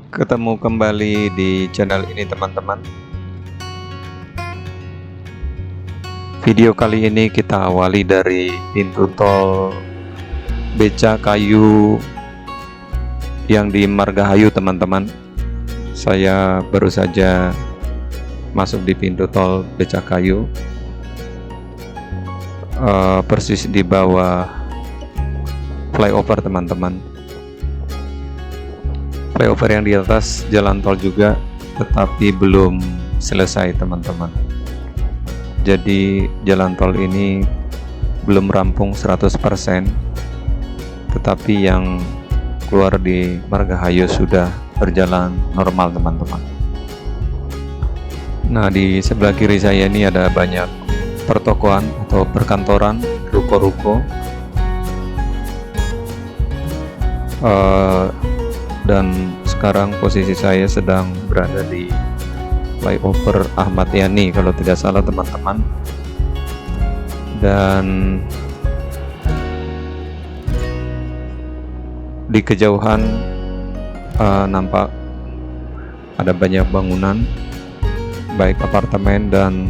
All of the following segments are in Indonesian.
Ketemu kembali di channel ini teman-teman. Video kali ini kita awali dari pintu tol Becakayu yang di Margahayu teman-teman. Saya baru saja masuk di pintu tol Becakayu, persis di bawah flyover teman-teman. Flyover yang di atas jalan tol juga, tetapi belum selesai teman-teman. Jadi jalan tol ini belum rampung 100%, tetapi yang keluar di Margahayu sudah berjalan normal teman-teman. Nah, di sebelah kiri saya ini ada banyak pertokoan atau perkantoran, ruko-ruko, dan sekarang posisi saya sedang berada di flyover Ahmad Yani kalau tidak salah teman-teman. Dan di kejauhan nampak ada banyak bangunan, baik apartemen dan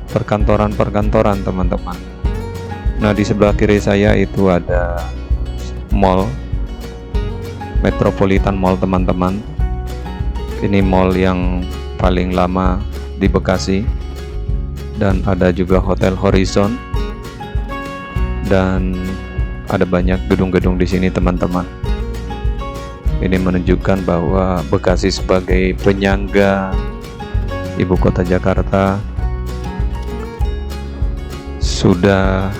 perkantoran-perkantoran teman-teman. Nah, di sebelah kiri saya itu ada mall, Metropolitan Mall teman-teman. Ini mall yang paling lama di Bekasi, dan ada juga Hotel Horizon, dan ada banyak gedung-gedung di sini teman-teman. Ini menunjukkan bahwa Bekasi sebagai penyangga ibu kota Jakarta sudah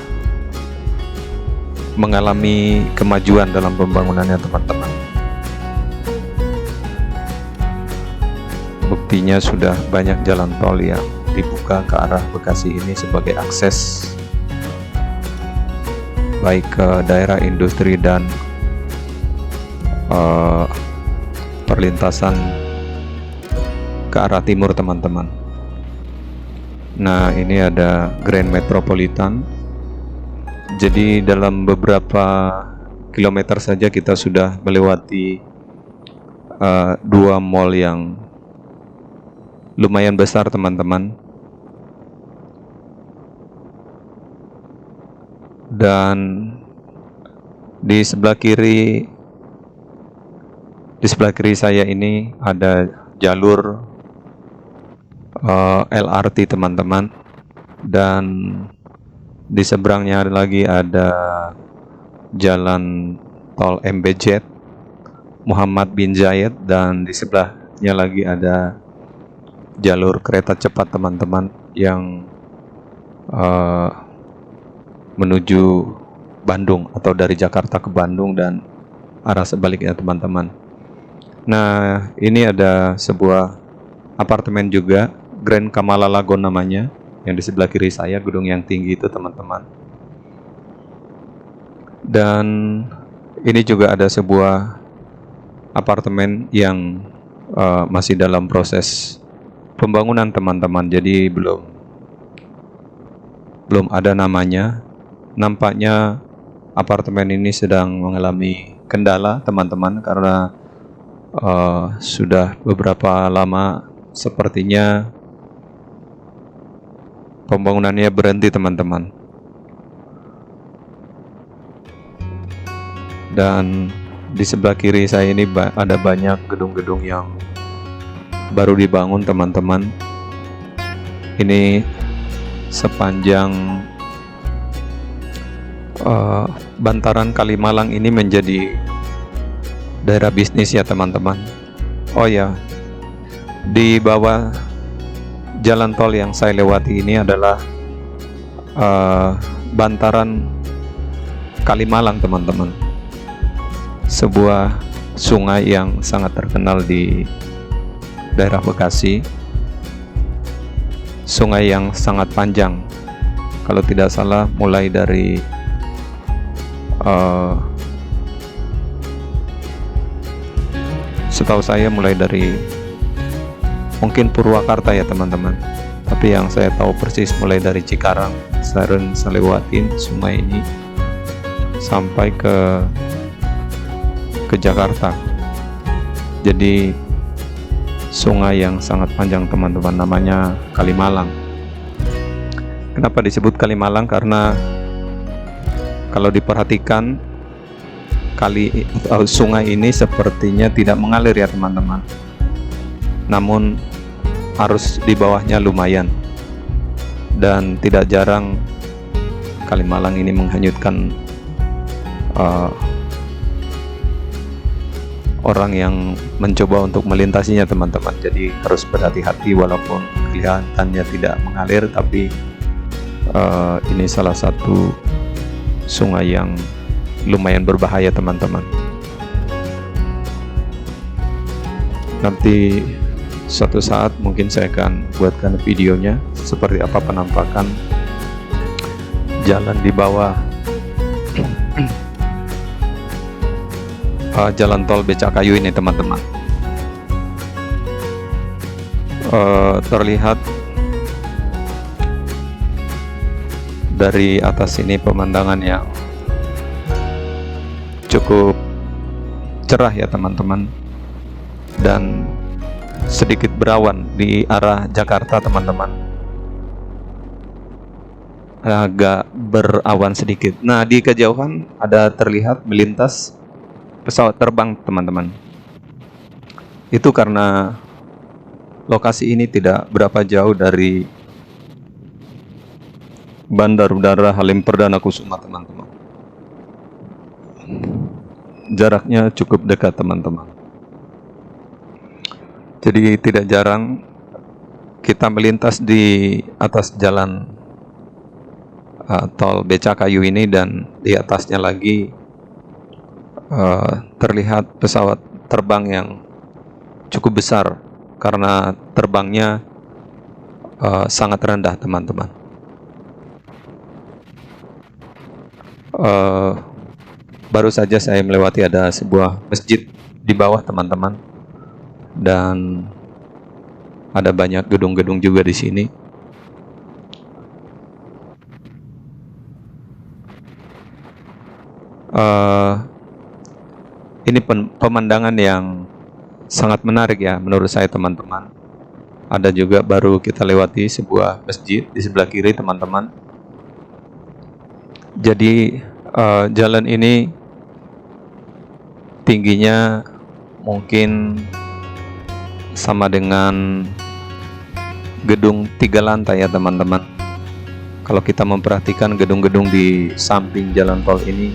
mengalami kemajuan dalam pembangunannya teman-teman. Buktinya sudah banyak jalan tol yang dibuka ke arah Bekasi ini sebagai akses baik ke daerah industri dan perlintasan ke arah timur teman-teman. Nah, ini ada Grand Metropolitan. Jadi dalam beberapa kilometer saja kita sudah melewati dua mall yang lumayan besar teman-teman. Dan di sebelah kiri saya ini ada jalur LRT teman-teman, dan di seberangnya lagi ada jalan tol MBZ Muhammad bin Zayed, dan di sebelahnya lagi ada jalur kereta cepat teman-teman yang menuju Bandung atau dari Jakarta ke Bandung dan arah sebaliknya teman-teman. Nah, ini ada sebuah apartemen juga, Grand Kamala Lagon namanya, yang di sebelah kiri saya, gedung yang tinggi itu teman-teman. Dan ini juga ada sebuah apartemen yang masih dalam proses pembangunan teman-teman, jadi belum ada namanya. Nampaknya apartemen ini sedang mengalami kendala teman-teman, karena sudah beberapa lama sepertinya pembangunannya berhenti teman-teman. Dan di sebelah kiri saya ini ada banyak gedung-gedung yang baru dibangun teman-teman. Ini sepanjang bantaran Kalimalang ini menjadi daerah bisnis ya teman-teman. Oh ya, di bawah jalan tol yang saya lewati ini adalah bantaran Kalimalang teman-teman, sebuah sungai yang sangat terkenal di daerah Bekasi. Sungai yang sangat panjang, kalau tidak salah mulai dari setahu saya mulai dari mungkin Purwakarta ya teman-teman, tapi yang saya tahu persis mulai dari Cikarang, saya lewatin sungai ini sampai ke Jakarta. Jadi sungai yang sangat panjang teman-teman, namanya Kalimalang. Kenapa disebut Kalimalang? Karena kalau diperhatikan sungai ini sepertinya tidak mengalir ya teman-teman, namun arus di bawahnya lumayan, dan tidak jarang Kalimalang ini menghanyutkan orang yang mencoba untuk melintasinya teman-teman. Jadi harus berhati-hati, walaupun kelihatannya tidak mengalir, tapi ini salah satu sungai yang lumayan berbahaya teman-teman. Nanti suatu saat mungkin saya akan buatkan videonya seperti apa penampakan jalan di bawah jalan tol Becakayu ini teman-teman. Terlihat dari atas ini pemandangan yang cukup cerah ya teman-teman, dan sedikit berawan di arah Jakarta teman-teman, agak berawan sedikit. Nah, di kejauhan ada terlihat melintas pesawat terbang teman-teman. Itu karena lokasi ini tidak berapa jauh dari Bandar Udara Halim Perdana Kusuma teman-teman. Jaraknya cukup dekat teman-teman. Jadi tidak jarang kita melintas di atas jalan tol Becakayu ini, dan di atasnya lagi terlihat pesawat terbang yang cukup besar karena terbangnya sangat rendah teman-teman. Baru saja saya melewati ada sebuah masjid di bawah teman-teman, dan ada banyak gedung-gedung juga di sini. Ini pemandangan yang sangat menarik ya menurut saya teman-teman. Ada juga baru kita lewati sebuah masjid di sebelah kiri teman-teman. Jadi jalan ini tingginya mungkin sama dengan gedung 3 lantai ya teman-teman. Kalau kita memperhatikan gedung-gedung di samping jalan tol ini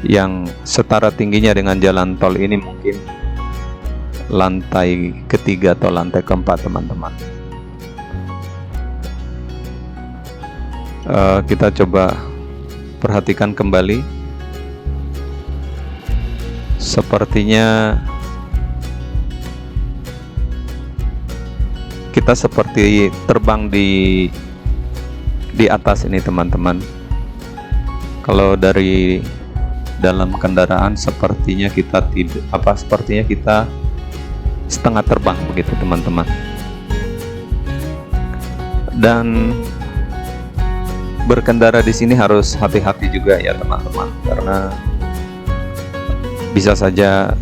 yang setara tingginya dengan jalan tol ini mungkin lantai ketiga atau lantai keempat teman-teman. Kita coba perhatikan kembali. Sepertinya kita seperti terbang di atas ini teman-teman. Kalau dari dalam kendaraan sepertinya kita sepertinya kita setengah terbang begitu teman-teman. Dan berkendara di sini harus hati-hati juga ya teman-teman, karena bisa saja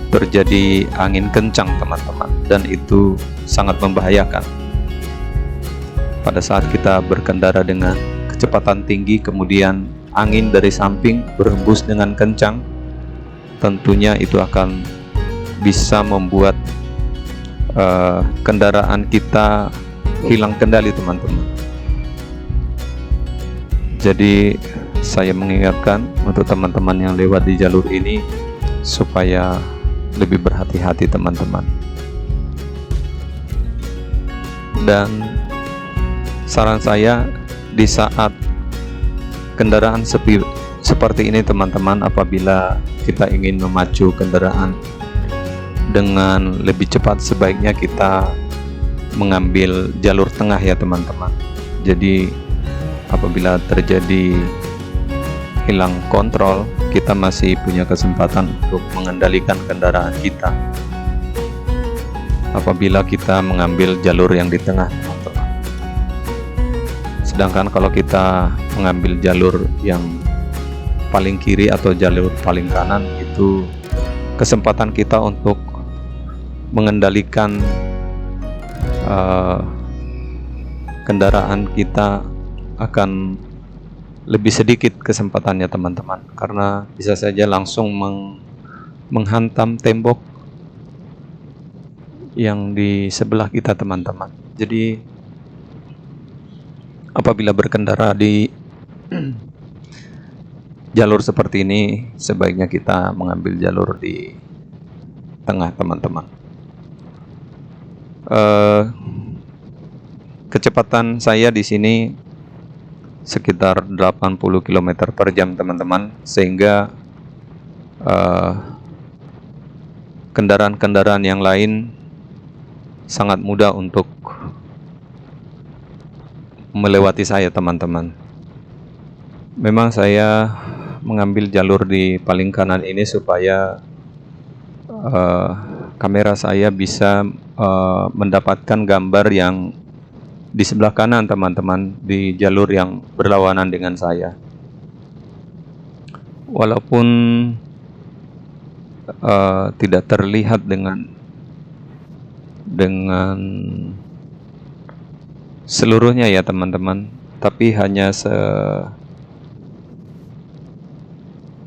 terjadi angin kencang teman-teman, dan itu sangat membahayakan. Pada saat kita berkendara dengan kecepatan tinggi, kemudian angin dari samping berhembus dengan kencang, tentunya itu akan bisa membuat kendaraan kita hilang kendali teman-teman. Jadi saya mengingatkan untuk teman-teman yang lewat di jalur ini supaya lebih berhati-hati teman-teman. Dan saran saya, di saat kendaraan sepi seperti ini teman-teman, apabila kita ingin memacu kendaraan dengan lebih cepat, sebaiknya kita mengambil jalur tengah ya teman-teman. Jadi apabila terjadi hilang kontrol, kita masih punya kesempatan untuk mengendalikan kendaraan kita apabila kita mengambil jalur yang di tengah teman-teman. Sedangkan kalau kita mengambil jalur yang paling kiri atau jalur paling kanan, itu kesempatan kita untuk mengendalikan kendaraan kita akan lebih sedikit kesempatannya teman-teman, karena bisa saja langsung menghantam tembok yang di sebelah kita teman-teman. Jadi apabila berkendara di jalur seperti ini, sebaiknya kita mengambil jalur di tengah teman-teman. Kecepatan saya di sini sekitar 80 km per jam teman-teman, sehingga kendaraan-kendaraan yang lain sangat mudah untuk melewati saya teman-teman. Memang saya mengambil jalur di paling kanan ini supaya kamera saya bisa mendapatkan gambar yang di sebelah kanan teman-teman, di jalur yang berlawanan dengan saya. Walaupun tidak terlihat dengan seluruhnya ya teman-teman, tapi hanya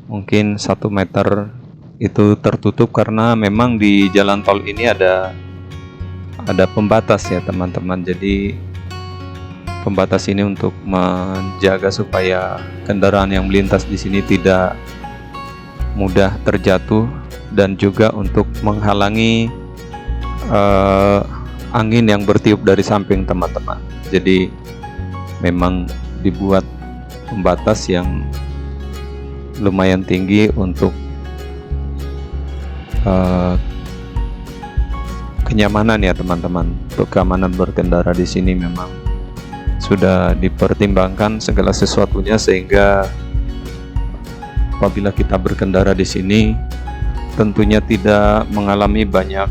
mungkin 1 meter itu tertutup, karena memang di jalan tol ini ada pembatas ya teman-teman. Jadi pembatas ini untuk menjaga supaya kendaraan yang melintas di sini tidak mudah terjatuh, dan juga untuk menghalangi angin yang bertiup dari samping teman-teman. Jadi memang dibuat pembatas yang lumayan tinggi untuk kenyamanan ya teman-teman. Untuk keamanan berkendara di sini memang sudah dipertimbangkan segala sesuatunya, sehingga apabila kita berkendara di sini tentunya tidak mengalami banyak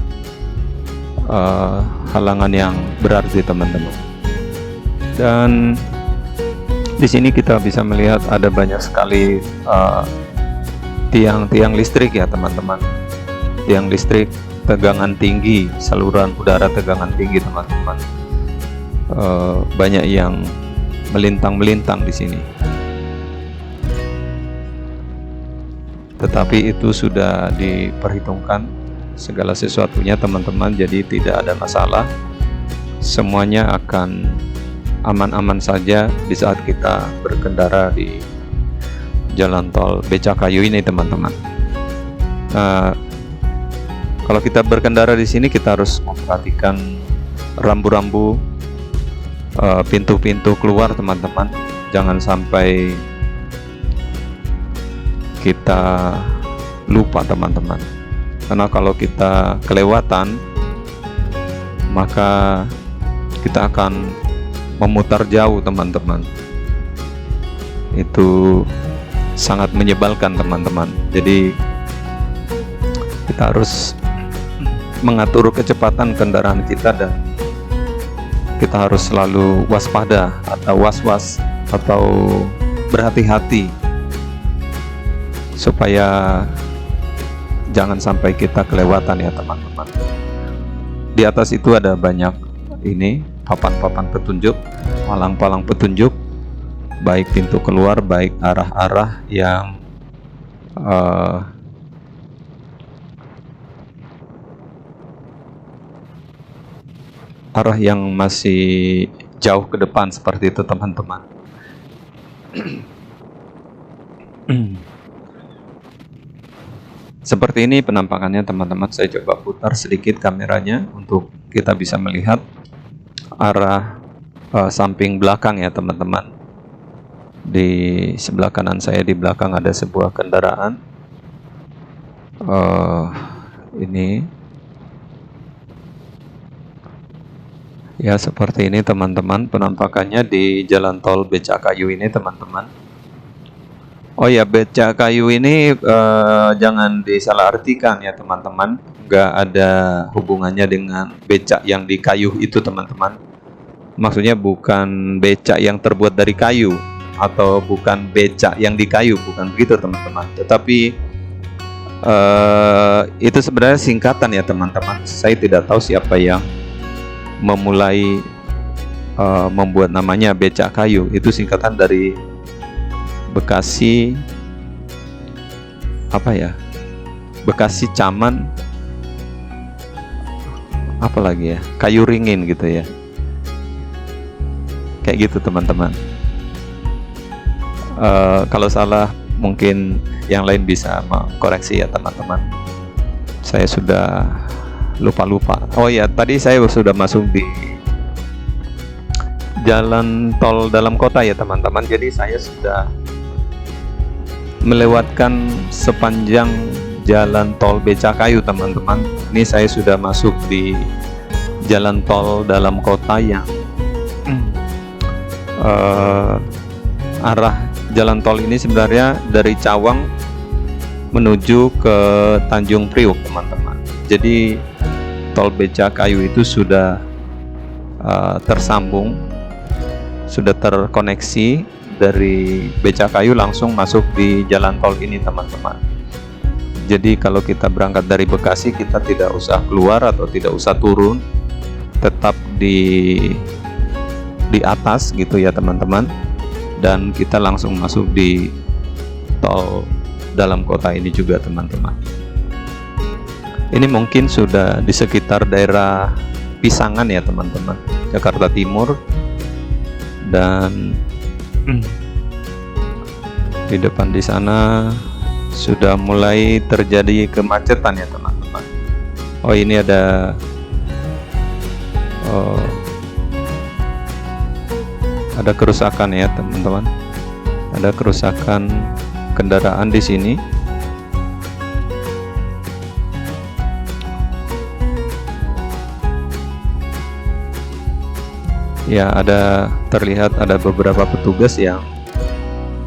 halangan yang berarti teman-teman. Dan di sini kita bisa melihat ada banyak sekali tiang-tiang listrik ya teman-teman. Tiang listrik tegangan tinggi, saluran udara tegangan tinggi teman-teman. Banyak yang melintang-melintang di sini. Tetapi itu sudah diperhitungkan segala sesuatunya teman-teman, jadi tidak ada masalah. Semuanya akan aman-aman saja di saat kita berkendara di jalan tol Becakayu ini teman-teman. Nah, kalau kita berkendara di sini kita harus memperhatikan rambu-rambu, pintu-pintu keluar teman-teman. Jangan sampai kita lupa teman-teman, karena kalau kita kelewatan maka kita akan memutar jauh teman-teman. Itu sangat menyebalkan teman-teman. Jadi kita harus mengatur kecepatan kendaraan kita, dan kita harus selalu waspada atau was-was atau berhati-hati supaya jangan sampai kita kelewatan ya teman-teman. Di atas itu ada banyak ini papan-papan petunjuk, palang-palang petunjuk, baik pintu keluar, baik arah-arah yang arah yang masih jauh ke depan seperti itu teman-teman. Seperti ini penampakannya teman-teman. Saya coba putar sedikit kameranya untuk kita bisa melihat arah samping belakang ya teman-teman. Di sebelah kanan saya, di belakang ada sebuah kendaraan. Ini ya seperti ini teman-teman penampakannya di jalan tol Becakayu ini teman-teman. Oh ya, Becakayu ini jangan disalahartikan ya teman-teman. Nggak ada hubungannya dengan becak yang di kayu itu teman-teman. Maksudnya bukan becak yang terbuat dari kayu, atau bukan becak yang di kayu, bukan begitu teman-teman. Tetapi itu sebenarnya singkatan ya teman-teman. Saya tidak tahu siapa yang memulai membuat namanya becak kayu. Itu singkatan dari Bekasi apa ya? Bekasi Caman apa lagi ya? Kayu Ringin gitu ya. Kayak gitu teman-teman. Kalau salah mungkin yang lain bisa mengkoreksi ya teman-teman. Saya sudah lupa. Oh ya, tadi saya sudah masuk di jalan tol dalam kota ya teman-teman. Jadi saya sudah melewatkan sepanjang jalan tol Becakayu teman-teman. Ini saya sudah masuk di jalan tol dalam kota yang arah jalan tol ini sebenarnya dari Cawang menuju ke Tanjung Priok teman-teman. Jadi tol Becakayu itu sudah tersambung, sudah terkoneksi dari Becakayu langsung masuk di jalan tol ini teman-teman. Jadi kalau kita berangkat dari Bekasi, kita tidak usah keluar atau tidak usah turun, tetap di atas gitu ya teman-teman, dan kita langsung masuk di tol dalam kota ini juga teman-teman. Ini mungkin sudah di sekitar daerah Pisangan ya teman-teman, Jakarta Timur, dan di depan di sana sudah mulai terjadi kemacetan ya teman-teman. Oh ini ada kerusakan ya teman-teman. Ada kerusakan kendaraan di sini. Ya, terlihat ada beberapa petugas yang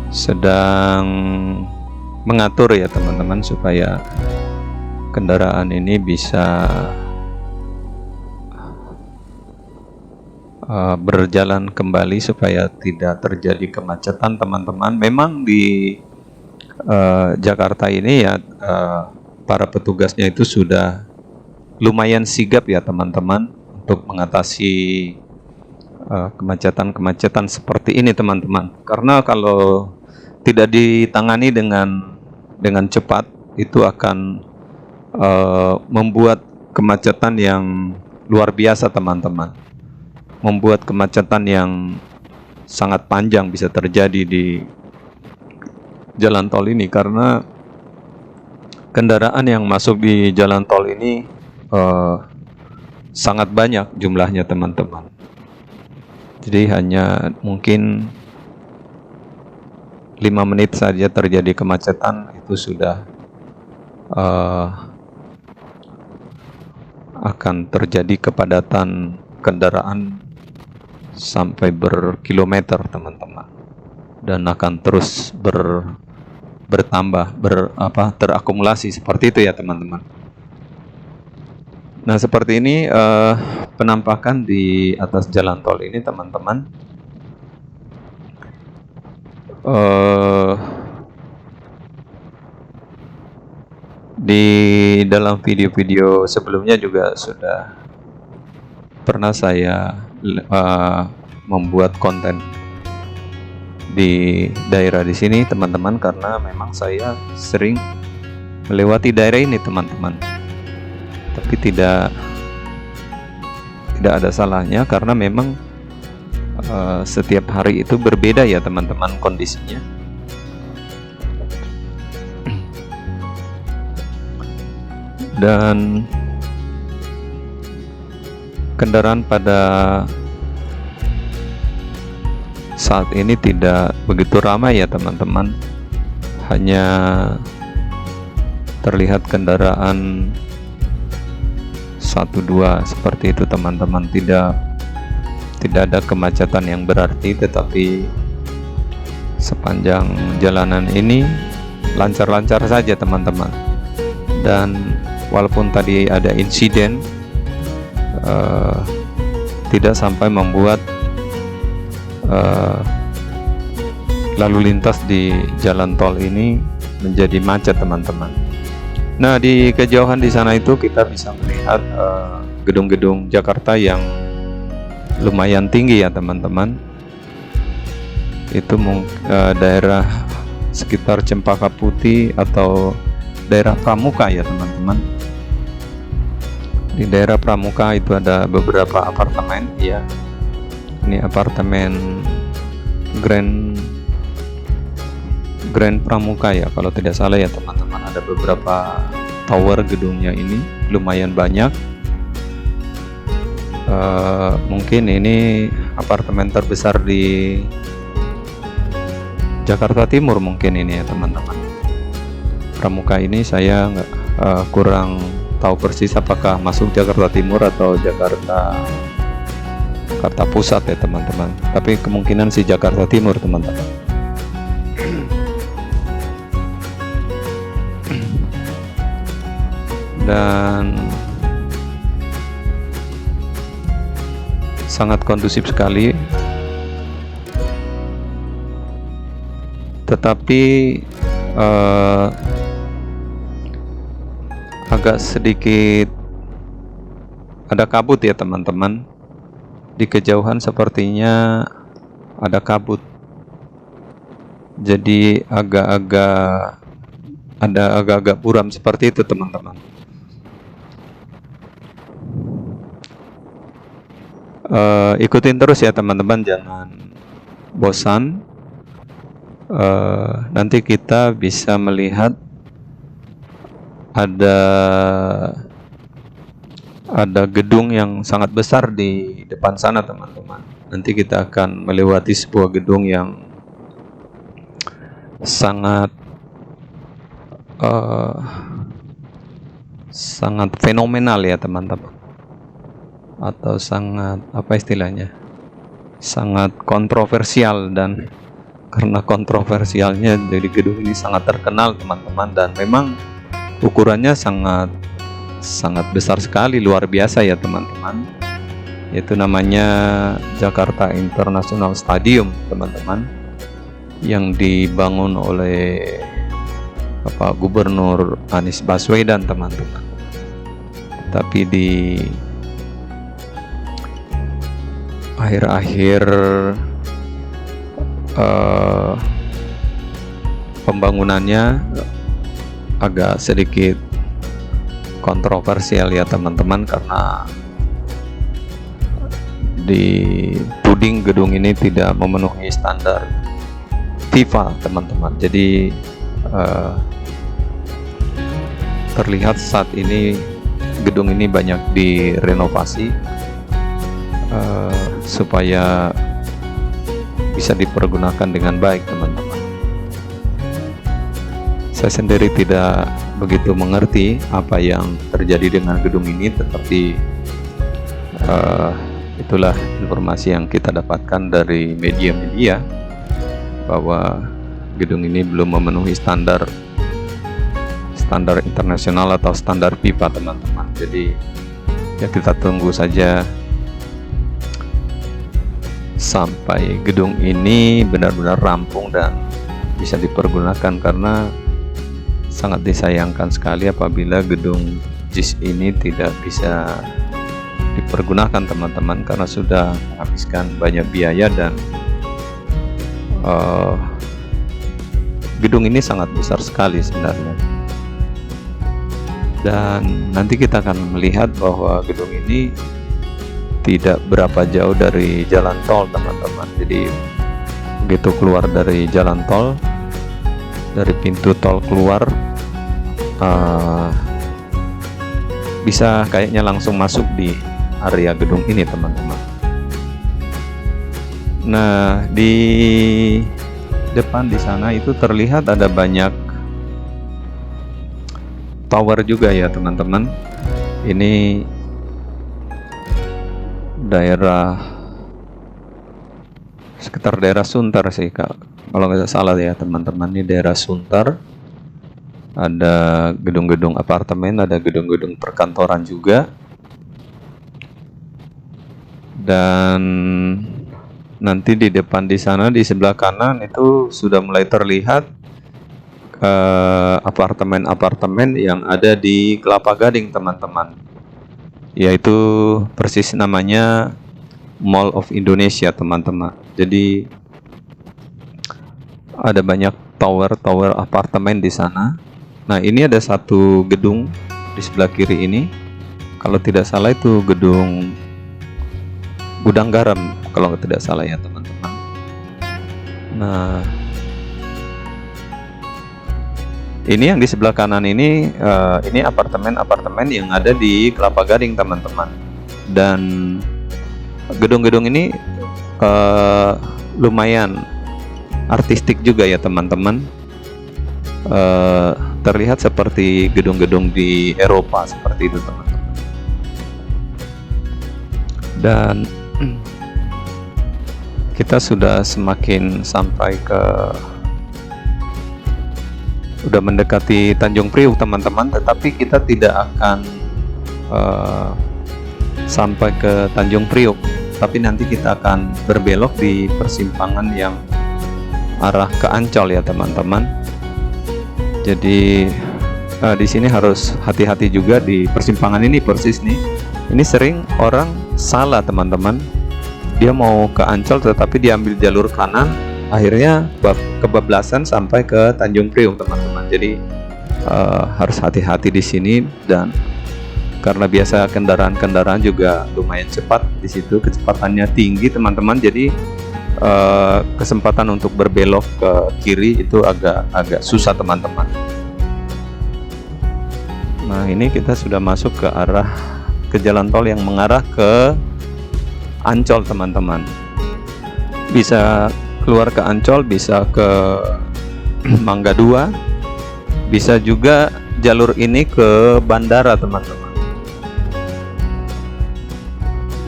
sedang mengatur ya teman-teman supaya kendaraan ini bisa berjalan kembali supaya tidak terjadi kemacetan teman-teman. Memang di Jakarta ini ya para petugasnya itu sudah lumayan sigap ya teman-teman untuk mengatasi kemacetan seperti ini teman-teman. Karena kalau tidak ditangani dengan cepat, itu akan membuat kemacetan yang luar biasa teman-teman. Membuat kemacetan yang sangat panjang bisa terjadi di jalan tol ini, karena kendaraan yang masuk di jalan tol ini sangat banyak jumlahnya teman-teman. Jadi hanya mungkin 5 menit saja terjadi kemacetan, itu sudah akan terjadi kepadatan kendaraan sampai berkilometer teman-teman, dan akan terus bertambah terakumulasi seperti itu ya teman-teman. Nah seperti ini penampakan di atas jalan tol ini teman-teman. Di dalam video-video sebelumnya juga sudah pernah saya membuat konten di daerah di sini teman-teman, karena memang saya sering melewati daerah ini teman-teman. Tapi tidak ada salahnya, karena memang setiap hari itu berbeda ya teman-teman kondisinya. Dan kendaraan pada saat ini tidak begitu ramai ya teman-teman. Hanya terlihat kendaraan 1-2 seperti itu teman-teman. Tidak ada kemacetan yang berarti, tetapi sepanjang jalanan ini lancar-lancar saja teman-teman. Dan walaupun tadi ada insiden, tidak sampai membuat lalu lintas di jalan tol ini menjadi macet, teman-teman. Nah, di kejauhan di sana itu kita bisa melihat gedung-gedung Jakarta yang lumayan tinggi ya, teman-teman. Itu daerah sekitar Cempaka Putih atau daerah Pramuka ya, teman-teman. Di daerah Pramuka itu ada beberapa apartemen ya. Ini apartemen Grand Pramuka ya, kalau tidak salah ya, teman-teman. Ada beberapa tower gedungnya, ini lumayan banyak. Mungkin ini apartemen terbesar di Jakarta Timur mungkin ini ya, teman-teman. Pramuka ini saya kurang tahu persis apakah masuk Jakarta Timur atau Jakarta Pusat ya, teman-teman. Tapi kemungkinan sih Jakarta Timur, teman-teman. Dan sangat kondusif sekali, tetapi agak sedikit ada kabut ya, teman-teman. Di kejauhan sepertinya ada kabut, jadi agak-agak buram seperti itu, teman-teman. Ikutin terus ya, teman-teman, jangan bosan. Nanti kita bisa melihat ada gedung yang sangat besar di depan sana, teman-teman. Nanti kita akan melewati sebuah gedung yang sangat fenomenal ya, teman-teman. Atau sangat sangat kontroversial, dan karena kontroversialnya dari gedung ini sangat terkenal, teman-teman, dan memang ukurannya sangat besar sekali, luar biasa ya, teman-teman. Yaitu namanya Jakarta International Stadium, teman-teman, yang dibangun oleh Bapak Gubernur Anies Baswedan, teman-teman. Tapi di akhir-akhir pembangunannya agak sedikit kontroversial ya, teman-teman, karena dituding gedung ini tidak memenuhi standar FIFA, teman-teman. Jadi terlihat saat ini gedung ini banyak direnovasi supaya bisa dipergunakan dengan baik, teman-teman. Saya sendiri tidak begitu mengerti apa yang terjadi dengan gedung ini, tetapi itulah informasi yang kita dapatkan dari media-media bahwa gedung ini belum memenuhi standar internasional atau standar FIFA, teman-teman. Jadi ya kita tunggu saja sampai gedung ini benar-benar rampung dan bisa dipergunakan, karena sangat disayangkan sekali apabila gedung JIS ini tidak bisa dipergunakan, teman-teman, karena sudah menghabiskan banyak biaya, dan gedung ini sangat besar sekali sebenarnya. Dan nanti kita akan melihat bahwa gedung ini tidak berapa jauh dari jalan tol, teman-teman. Jadi begitu keluar dari jalan tol, dari pintu tol keluar, bisa kayaknya langsung masuk di area gedung ini, teman-teman. Nah, di depan di sana itu terlihat ada banyak tower juga ya, teman-teman. Ini sekitar daerah Sunter sih, kalau nggak salah ya, teman-teman. Ini daerah Sunter, ada gedung-gedung apartemen, ada gedung-gedung perkantoran juga, dan nanti di depan di sana di sebelah kanan itu sudah mulai terlihat apartemen-apartemen yang ada di Kelapa Gading teman-teman, yaitu persis namanya Mall of Indonesia teman-teman. Jadi ada banyak tower apartemen di sana. Nah, ini ada satu gedung di sebelah kiri ini, kalau tidak salah itu gedung gudang garam kalau tidak salah ya teman-teman. Nah, ini yang di sebelah kanan ini apartemen-apartemen yang ada di Kelapa Gading teman-teman. Dan gedung-gedung ini lumayan artistik juga ya teman-teman. Terlihat seperti gedung-gedung di Eropa seperti itu teman-teman. Dan kita sudah semakin sampai udah mendekati Tanjung Priuk teman-teman, tetapi kita tidak akan sampai ke Tanjung Priuk, tapi nanti kita akan berbelok di persimpangan yang arah ke Ancol ya teman-teman. Jadi di sini harus hati-hati juga di persimpangan ini persis nih. Ini sering orang salah teman-teman. Dia mau ke Ancol tetapi diambil jalur kanan, akhirnya kebablasan sampai ke Tanjung Priok teman-teman. Jadi harus hati-hati di sini, dan karena biasa kendaraan-kendaraan juga lumayan cepat di situ, kecepatannya tinggi teman-teman. Jadi kesempatan untuk berbelok ke kiri itu agak susah teman-teman. Nah, ini kita sudah masuk ke jalan tol yang mengarah ke Ancol teman-teman. Bisa keluar ke Ancol, bisa ke Mangga 2, bisa juga jalur ini ke bandara teman-teman.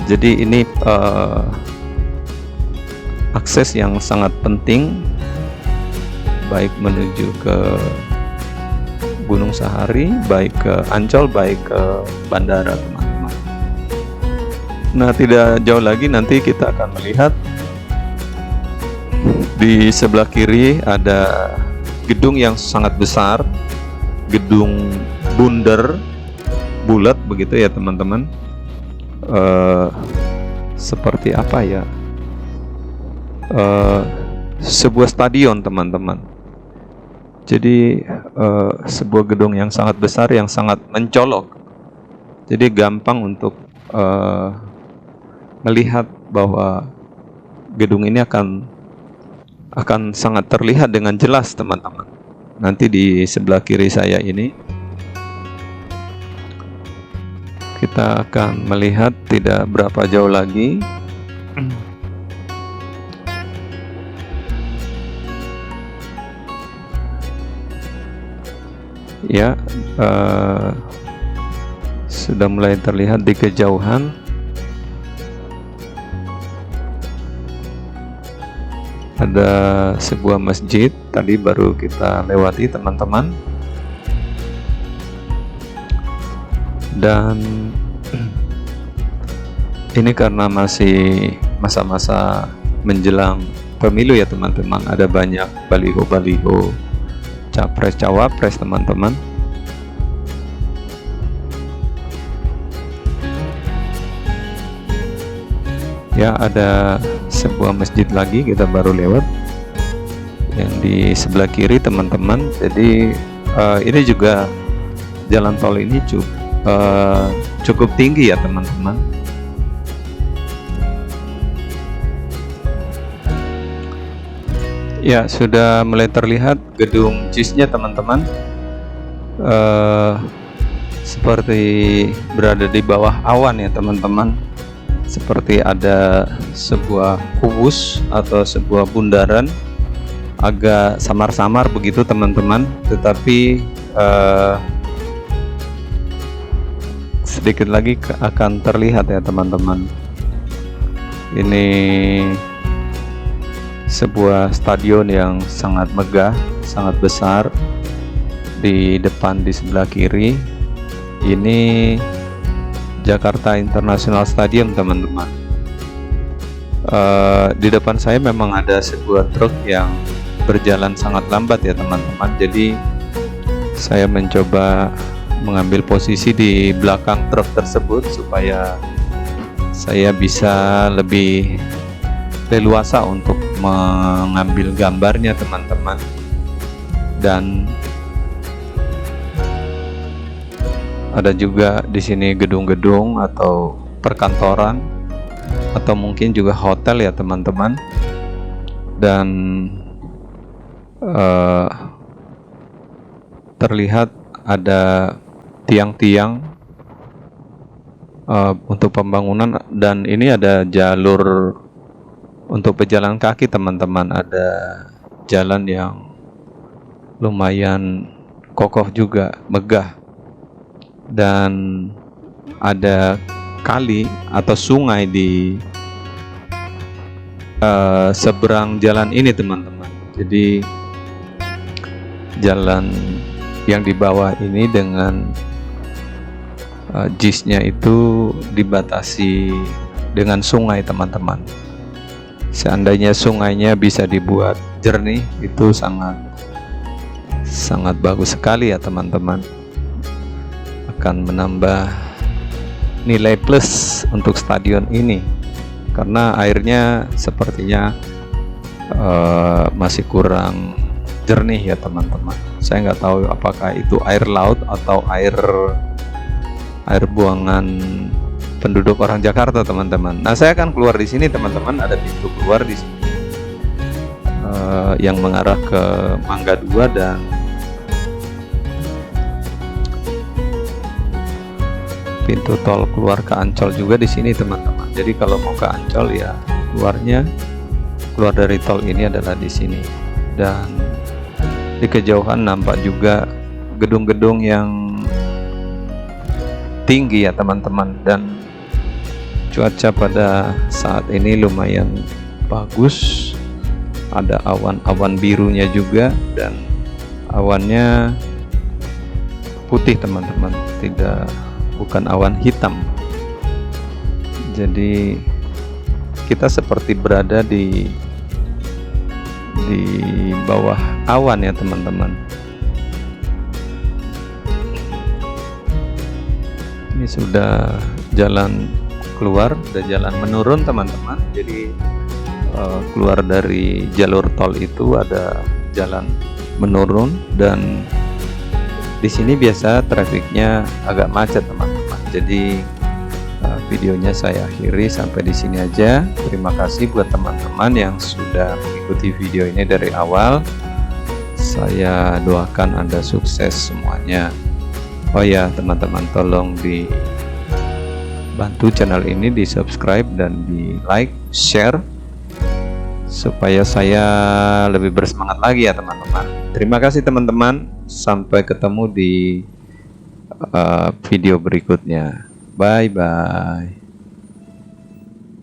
Jadi ini akses yang sangat penting, baik menuju ke Gunung Sahari, baik ke Ancol, baik ke bandara teman-teman. Nah, tidak jauh lagi nanti kita akan melihat di sebelah kiri ada gedung yang sangat besar, gedung bundar bulat begitu ya teman-teman. Seperti apa ya? Sebuah stadion teman-teman. Jadi sebuah gedung yang sangat besar, yang sangat mencolok. Jadi gampang untuk melihat bahwa gedung ini akan sangat terlihat dengan jelas teman-teman. Nanti di sebelah kiri saya ini kita akan melihat tidak berapa jauh lagi ya, sudah mulai terlihat di kejauhan ada sebuah masjid, tadi baru kita lewati teman-teman. Dan ini karena masih masa-masa menjelang pemilu ya teman-teman, ada banyak baliho-baliho capres cawapres teman-teman. Ya, ada sebuah masjid lagi, kita baru lewat yang di sebelah kiri teman-teman. Jadi ini juga jalan tol ini cukup tinggi ya teman-teman. Ya, sudah mulai terlihat gedung JIS-nya teman-teman. Seperti berada di bawah awan ya teman-teman. Seperti ada sebuah kubus atau sebuah bundaran, agak samar-samar begitu teman-teman, tetapi sedikit lagi akan terlihat ya teman-teman. Ini sebuah stadion yang sangat megah, sangat besar. Di depan di sebelah kiri ini Jakarta International Stadium teman-teman. Di depan saya memang ada sebuah truk yang berjalan sangat lambat ya teman-teman. Jadi saya mencoba mengambil posisi di belakang truk tersebut supaya saya bisa lebih leluasa untuk mengambil gambarnya teman-teman. Dan ada juga di sini gedung-gedung atau perkantoran atau mungkin juga hotel ya teman-teman. Dan terlihat ada tiang-tiang untuk pembangunan, dan ini ada jalur untuk pejalan kaki teman-teman. Ada jalan yang lumayan kokoh juga, megah, dan ada kali atau sungai di seberang jalan ini teman-teman. Jadi jalan yang di bawah ini dengan JIS-nya itu dibatasi dengan sungai teman-teman. Seandainya sungainya bisa dibuat jernih, itu sangat bagus sekali ya teman-teman. Akan menambah nilai plus untuk stadion ini, karena airnya sepertinya masih kurang jernih ya teman-teman. Saya nggak tahu apakah itu air laut atau air buangan penduduk orang Jakarta teman-teman. Nah, saya akan keluar di sini teman-teman. Ada pintu keluar di sini yang mengarah ke Mangga 2, dan pintu tol keluar ke Ancol juga di sini teman-teman. Jadi kalau mau ke Ancol ya keluar dari tol ini adalah di sini. Dan di kejauhan nampak juga gedung-gedung yang tinggi ya teman-teman. Dan cuaca pada saat ini lumayan bagus, ada awan-awan birunya juga, dan awannya putih teman-teman, bukan awan hitam. Jadi kita seperti berada di bawah awan ya teman-teman. Ini sudah jalan keluar, sudah jalan menurun teman-teman. Jadi keluar dari jalur tol itu ada jalan menurun, dan di sini biasa trafiknya agak macet teman-teman. Jadi videonya saya akhiri sampai di sini aja. Terima kasih buat teman-teman yang sudah mengikuti video ini dari awal. Saya doakan Anda sukses semuanya. Oh ya teman-teman, tolong dibantu channel ini, di subscribe dan di like, share, supaya saya lebih bersemangat lagi ya teman-teman. Terima kasih teman-teman. Sampai ketemu di video berikutnya. Bye bye.